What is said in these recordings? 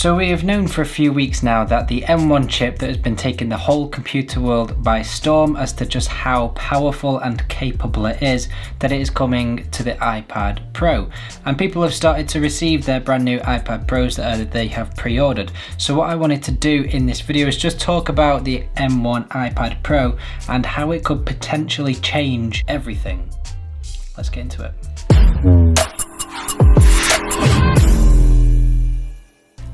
So we have known for a few weeks now that the M1 chip that has been taking the whole computer world by storm as to just how powerful and capable it is, that it is coming to the iPad Pro. And people have started to receive their brand new iPad Pros that they have pre-ordered. So what I wanted to do in this video is just talk about the M1 iPad Pro and how it could potentially change everything. Let's get into it.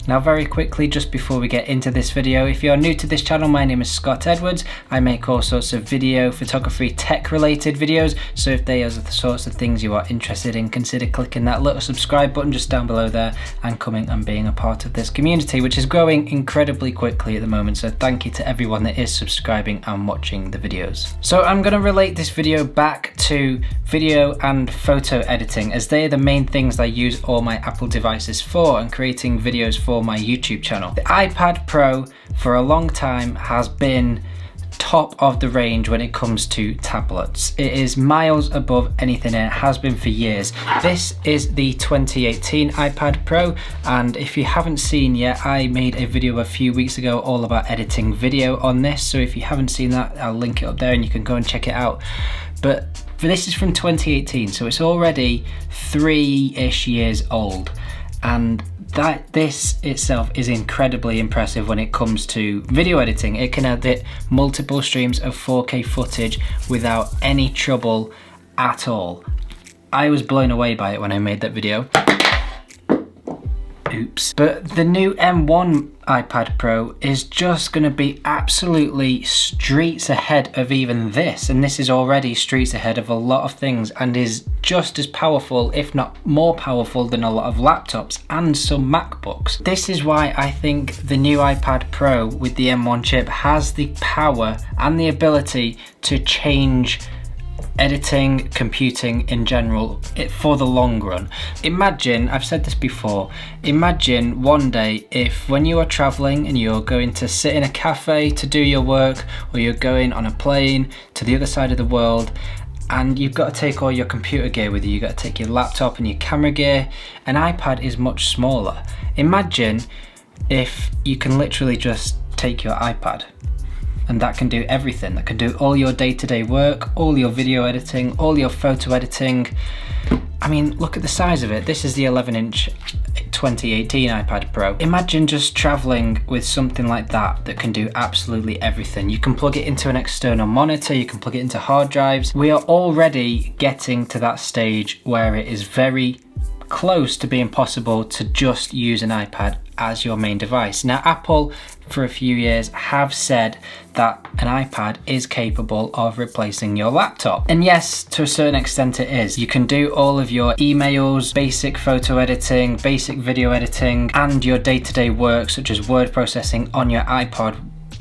Now very quickly, just before we get into this video, if you're new to this channel, my name is Scott Edwards. I make all sorts of video, photography, tech related videos, so if they are the sorts of things you are interested in, consider clicking that little subscribe button just down below there and coming and being a part of this community, which is growing incredibly quickly at the moment, so thank you to everyone that is subscribing and watching the videos. So I'm going to relate this video back to video and photo editing, as they are the main things I use all my Apple devices for and creating videos for my YouTube channel. The iPad Pro for a long time has been top of the range when it comes to tablets. It is miles above anything, and it has been for years. This is the 2018 iPad Pro, and if you haven't seen yet, I made a video a few weeks ago all about editing video on this, so if you haven't seen that, I'll link it up there and you can go and check it out. But this is from 2018, so it's already 3-ish years old, and this itself is incredibly impressive when it comes to video editing. It can edit multiple streams of 4K footage without any trouble at all. I was blown away by it when I made that video. Oops. But the new M1 iPad Pro is just going to be absolutely streets ahead of even this, and this is already streets ahead of a lot of things and is just as powerful, if not more powerful, than a lot of laptops and some MacBooks. This is why I think the new iPad Pro with the M1 chip has the power and the ability to change editing, computing in general, for the long run. Imagine, I've said this before, imagine one day if when you are traveling and you're going to sit in a cafe to do your work, or you're going on a plane to the other side of the world, and you've got to take all your computer gear with you. You've got to take your laptop and your camera gear. An iPad is much smaller. Imagine if you can literally just take your iPad, and that can do everything. That can do all your day-to-day work, all your video editing, all your photo editing. I mean, look at the size of it. This is the 11-inch 2018 iPad Pro. Imagine just traveling with something like that that can do absolutely everything. You can plug it into an external monitor, you can plug it into hard drives. We are already getting to that stage where it is very close to being possible to just use an iPad as your main device. Now, Apple for a few years have said that an iPad is capable of replacing your laptop. And yes, to a certain extent it is. You can do all of your emails, basic photo editing, basic video editing, and your day-to-day work such as word processing on your iPod.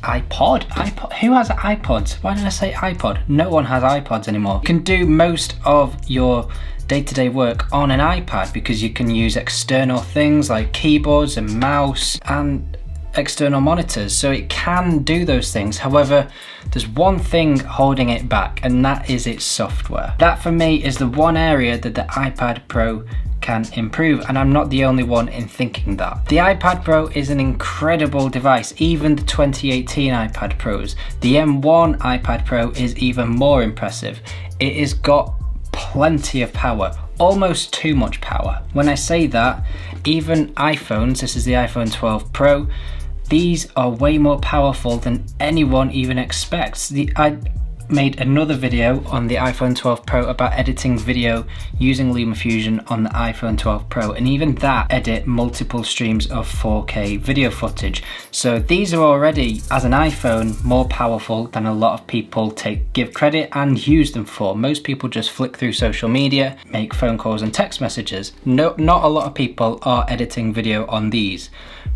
Who has iPods? Why did I say iPod? No one has iPods anymore. You can do most of your day-to-day work on an iPad because you can use external things like keyboards and mouse and external monitors, so it can do those things. However, there's one thing holding it back, and that is its software. That for me is the one area that the iPad Pro can improve, and I'm not the only one in thinking that. The iPad Pro is an incredible device, even the 2018 iPad Pros. The M1 iPad Pro is even more impressive. It has got plenty of power, almost too much power. When I say that, even iPhones, this is the iPhone 12 Pro, these are way more powerful than anyone even expects. I made another video on the iPhone 12 Pro about editing video using LumaFusion on the iPhone 12 Pro, and even that edit multiple streams of 4K video footage. So these are already, as an iPhone, more powerful than a lot of people give credit and use them for. Most people just flick through social media, make phone calls and text messages. No, not a lot of people are editing video on these,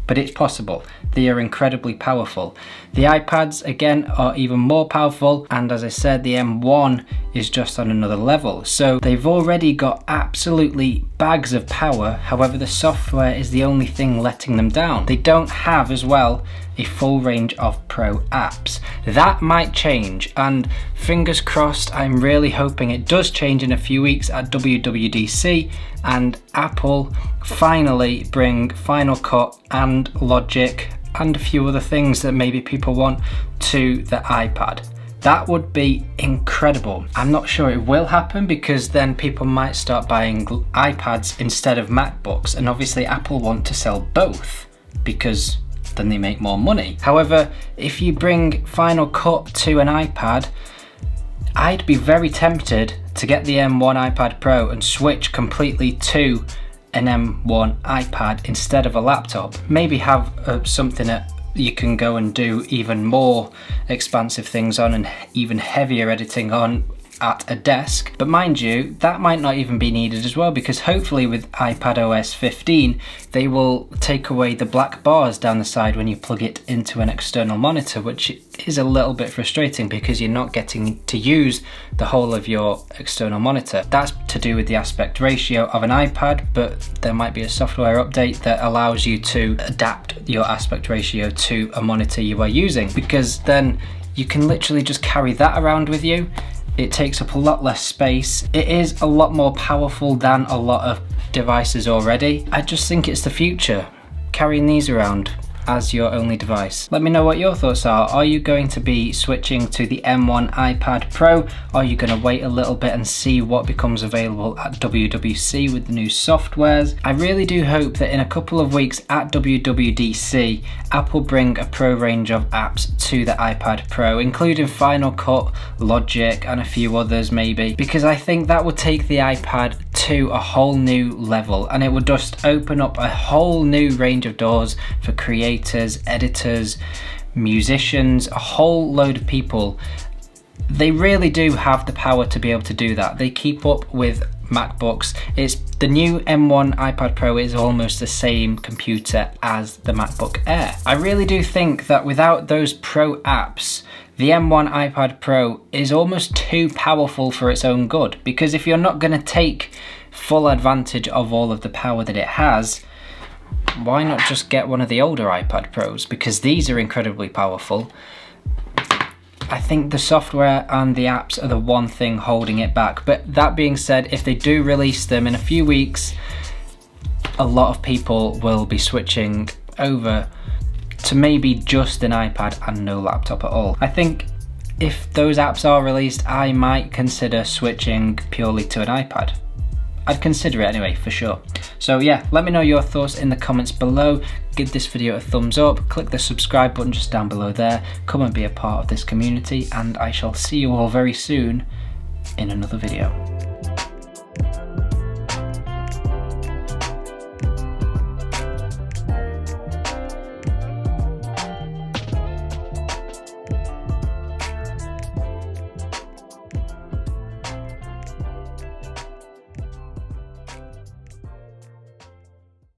but it's possible. They are incredibly powerful. The iPads, again, are even more powerful, and as I said, the M1 is just on another level. So they've already got absolutely bags of power. However, the software is the only thing letting them down. They don't have, as well, a full range of Pro apps. That might change, and fingers crossed, I'm really hoping it does change in a few weeks at WWDC and Apple finally bring Final Cut and Logic and a few other things that maybe people want to the iPad. That would be incredible. I'm not sure it will happen because then people might start buying iPads instead of MacBooks, and obviously Apple want to sell both because then they make more money. However, if you bring Final Cut to an iPad, I'd be very tempted to get the M1 iPad Pro and switch completely to an M1 iPad instead of a laptop. Maybe have something that you can go and do even more expansive things on and even heavier editing on at a desk. But mind you, that might not even be needed as well, because hopefully with iPadOS 15 they will take away the black bars down the side when you plug it into an external monitor, which is a little bit frustrating because you're not getting to use the whole of your external monitor. That's to do with the aspect ratio of an iPad, but there might be a software update that allows you to adapt your aspect ratio to a monitor you are using, because then you can literally just carry that around with you. It takes up a lot less space. It is a lot more powerful than a lot of devices already. I just think it's the future, carrying these around as your only device. Let me know what your thoughts are. Are you going to be switching to the M1 iPad Pro? Are you going to wait a little bit and see what becomes available at WWDC with the new softwares? I really do hope that in a couple of weeks at WWDC, Apple bring a pro range of apps to the iPad Pro, including Final Cut, Logic, and a few others maybe, because I think that would take the iPad to a whole new level, and it would just open up a whole new range of doors for creators, editors, musicians, a whole load of people. They really do have the power to be able to do that. They keep up with MacBooks. It's the new M1 iPad Pro is almost the same computer as the MacBook Air. I really do think that without those Pro apps, the M1 iPad Pro is almost too powerful for its own good, because if you're not going to take full advantage of all of the power that it has, why not just get one of the older iPad Pros, because these are incredibly powerful. I think the software and the apps are the one thing holding it back. But that being said, if they do release them in a few weeks, a lot of people will be switching over to maybe just an iPad and no laptop at all. I think if those apps are released, I might consider switching purely to an iPad. I'd consider it anyway, for sure. So yeah, let me know your thoughts in the comments below. Give this video a thumbs up, click the subscribe button just down below there, come and be a part of this community, and I shall see you all very soon in another video.